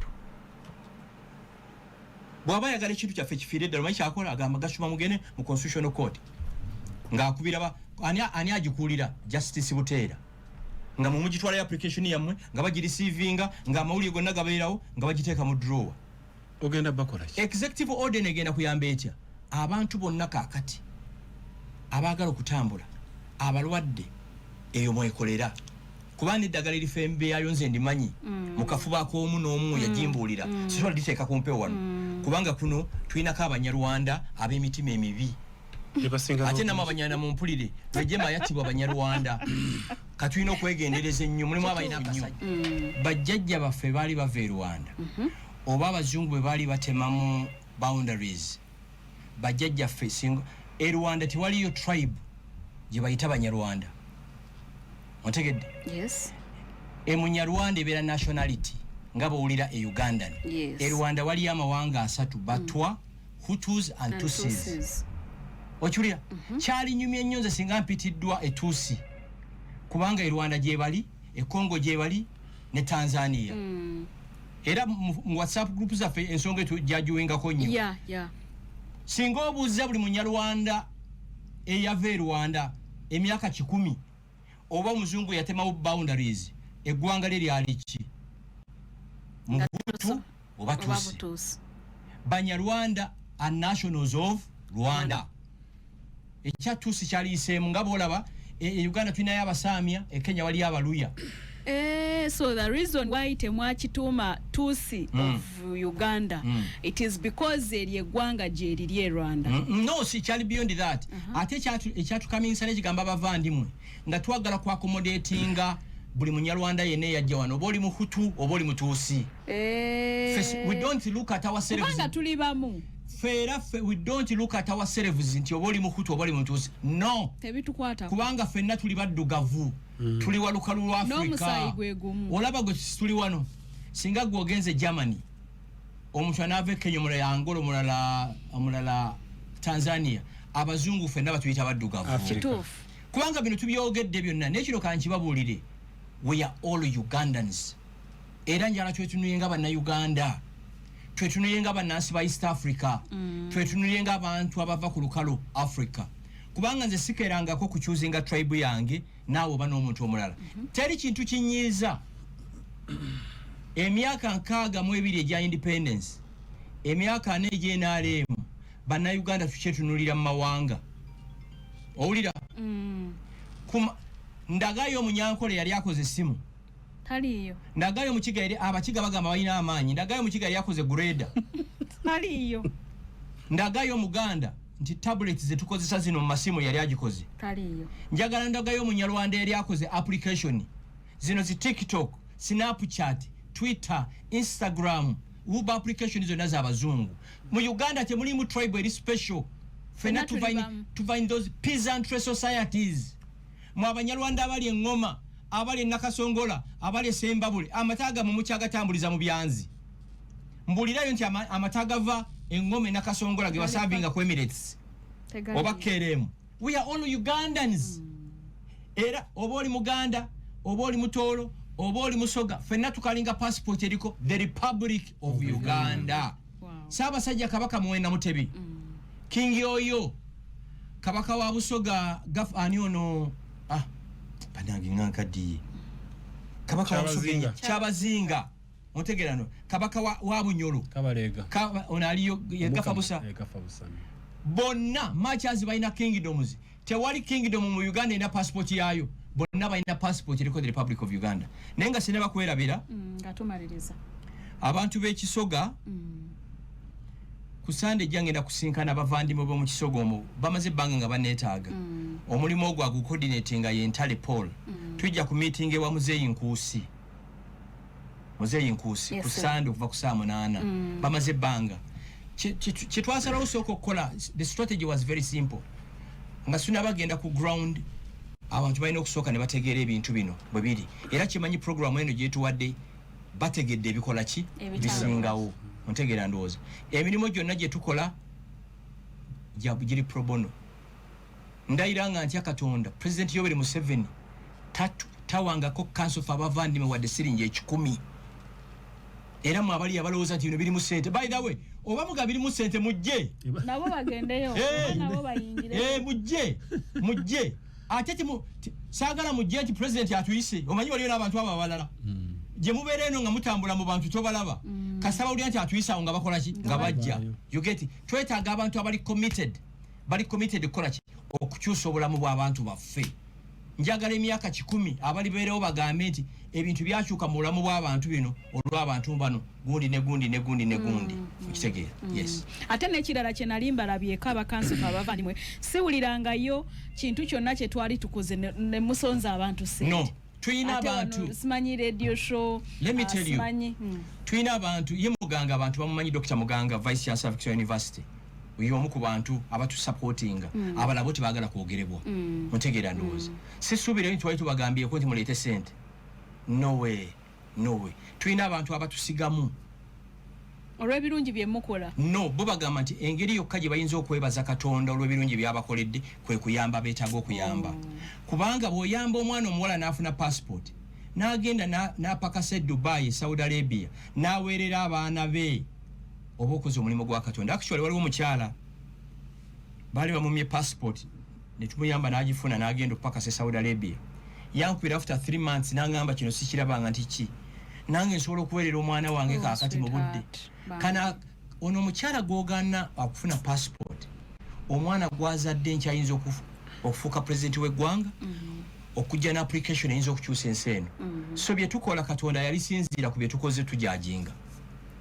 bw'aba yagala ekintu kyaffe kifiire ddala manyi kyakola agamba Gashumba mugende mu constitutional court ng'akubira ani agikuulira Justice Buteera nga mumugitwala application yammwe nga bagirecevinga nga amawulire gonna gabeerawo nga bagiteeka mu drawer. Ogenda bakola ki? Executive order negenda kuyamba etya abantu bonna kaakati abaagala okutambula abalwadde eyo mwekolera kubanga eddagala erifa embeeyayo nze ndimanyi mu kafuba ak'omu n'omu yagimbuulira sisobola liteeka ku mpewo wano kubanga kuno tulinako abanyarwanda ab'emitima emibi ate namwe abanyarwanda mumpulire Rwejema yattibwa abanyarwanda katulina okwegendereza ennyo mulimu abalina nnyo bajjajja baffe baali bava e Rwanda oba abazungu bwe baali batemamu boundaries bajjajjaffe singa e Rwanda tewaliyo tribe gye bayita abanyarwanda ontegedde. Yes. Munyarwanda ebeera nationality nga bawulira e Ugandan. Yes. E Rwanda waliyo amawanga 3 Batwa, Hutus and Tutsis. Okiwulira kyalinyumya ennyo nze singa mpitiddwa etuusi kubanga e Rwanda gye bali e Congo gye bali ne Tanzania. Era mu WhatsApp group zaffe ensonga etujjajuwingako nnyo. Singa obuuza buli munyarwanda eyava e Rwanda emyaka 10 oba omuzungu yatemawo boundaries eggwanga lye lyali ki Mubutu oba Tusi. Banyarwanda are nationals of Rwanda. Ekya Tusi kyaliyiseemu nga bw'olaba Uganda tulinayo Abasamya, Kenya waliyo Abaluya. So the reason why temwakituuma Tusi of Uganda it is because eggwanga gye liri e Rwanda. No, si kyali beyond that. Ate ekyatukamisa n'ekigamba Bavandimwe nga twagala ku accommodatinga buli munyarwanda yenna yajja wano oba oli Muhutu oba oli Mutuusi. We don't look at ourselves. Kubanga tuli bamu. We don't look at ourselves nti oba oli Muhutu oba oli Mutuusi. No. Tebitukwata. Kubanga ffenna tuli baddugavu. Tuli walukalu lwa Afrika. N'omusaayi gwe gumu. Olaba gwe tuli wano. Singa gwe ogenze Germany. Omuntu anaava Kenya omulala Angola omulala Tanzania. Abazungu ffenna batuyita baddugavu. Kituufu. Kubanga bino tubyogedde byonna n'ekiro kankibabuulire. We are all Ugandans. Era njala twetunuyenga bannayuganda. Twetunuyenga bannansi ba East Africa. Twetunuyenga abantu abava ku lukalu Africa. Kubanga nze sikerangako ku choosing tribe yange naawe oba n'omuntu omulala. Teri kintu kinyiiza. Emyaka 62 egya independence. Emyaka 4 egya NRM. Bannayuganda tukyetunulira mu mawanga. Owulira? Ndagayo Munyankole yali akoze essimu. Taliyo. Ndagayo Mukiga yali Abakiga bagamba balina amaanyi. Ndagayo Mukiga yali akoze grader. Taliyo. Ndagayo Muganda nti tablets zetukozesa zino mu masimu yali agikoze. Taliyo. Njagala ndagayo Munyarwanda yali akoze application. Zino zi TikTok, Snapchat, Twitter, Instagram, Uber application zonna z'abazungu. Mu Uganda temulimu tribe eri special. Fena to find those peasantry societies. Mwabanyarwanda abali engoma, abali nakasongola, abali sembabule, amataga mu mukyagatambuliza mu byanzi. Mbulirayo nti amataga va engome nakasongola ge basabinga ku Emirates. Oba KRM. We are all Ugandans. Era oba oli Muganda, oba oli Mutoro, oba oli Musoga, fenna tukalinga passport eriko the Republic of Uganda. Ssaabasajja Kabaka Muwenda Mutebi. King oyo Kabaka wa Busoga ani ono panangi ngankadi Kabaka wa Busoga Kyabazinga ontegerano Kabaka wa Bunyolo Kabalega onaliyo yagafa busa bonna machazi baina kingdoms tewali kingdom mu Uganda ina passport yayo bonna baina passport eriko the Republic of Uganda nenga sineba kwerabira ngatumaliriza abantu b'ekisoga kusande jangenda kusinkana Bavandimwe bo mu Kisogo omwo bamaze banga nga baneetaaga omulimu ogwo agucoordinating nga yentale Paul tujja ku meeting ewa Muzeeyi Nkuusi kusande okuva ku saa 8 bamaze banga kitwasalawo sooka okukola. The strategy was very simple nga suna bagenda ku ground abantu balina okusooka ne bategeera ebintu bino bwe biri era kimanyi program eno gyetuwadde bategedde ebikola ki bisingawo ontegeera ndowooza emirimu gyonna gye tukola giri pro bono ndayira nga ntya Katonda President Yoweri Museveni tawangako council of Abavandimwe wadde siringi 10 era mu abali abalowooza nti bino birimu ssente by the way oba muga birimu ssente mujje nabo bagendeyo nabo bayingire mujje ate saagala mujje nti president atuyise omanyi waliyo n'abantu abo abalala gye mubeera eno nga mutambula mu bantu tobalaba kasaba uli nti atuyise awo nga bakola ki nga bajja you get it twetaaga abantu abali committed kukola ki okukyusa obulamu bw'abantu baffe njagala emyaka 10 abali beerewo bagambe nti ebintu byakyuka mu bulamu bw'abantu bino olw'abantu bano gundi okitegeera yes ate n'ekirala kye nali mbalabyeko abakansifa Abavandimwe siwulirangayo kintu kyonna kye twali tukoze ne musonza abantu sente no tuyina abantu simanyi radio show let me tell you tuyina abantu ye Muganga abantu bamumanyi Dr. Muganga Vice Chancellor of Victoria University uyo omu ku bantu abatu supportinga abalabo tebagala kwogerebwa mutegeera ndowooza sisuubire nti twali tubagambye ko nti muleete sente no way tuyina abantu abatusigamu olw'ebirungi bye mukola no bo bagamba nti engeri yokka gye bayinza okwebaza Katonda olw'ebirungi byabakoledde kwe kuyamba beetaaga okuyamba kubanga bw'oyamba omwana omuwala n'afuna passport n'agenda n'apakasa Dubai Saudi Arabia n'aweerera abaana be oba okoze omulimu gwa Katonda actually waliwo omukyala baali bamumye passport ne tumuyamba n'agifuna n'agenda okupakasa Saudi Arabia yankubira after 3 months n'angamba kino sikirabanga nti ki nange nsobola okuweerera omwana wange kaakati mu budde kana ono omukyala gw'ogaana okufuna passport omwana gwazadde nkyayinza okufuuka president w'eggwanga okujja na application eyinza okukyusa ensi eno so bye tukola Katonda yalisinziira ku bye tukoze tujajinga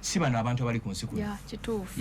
si bano abantu abali ku nsi kuno kituufu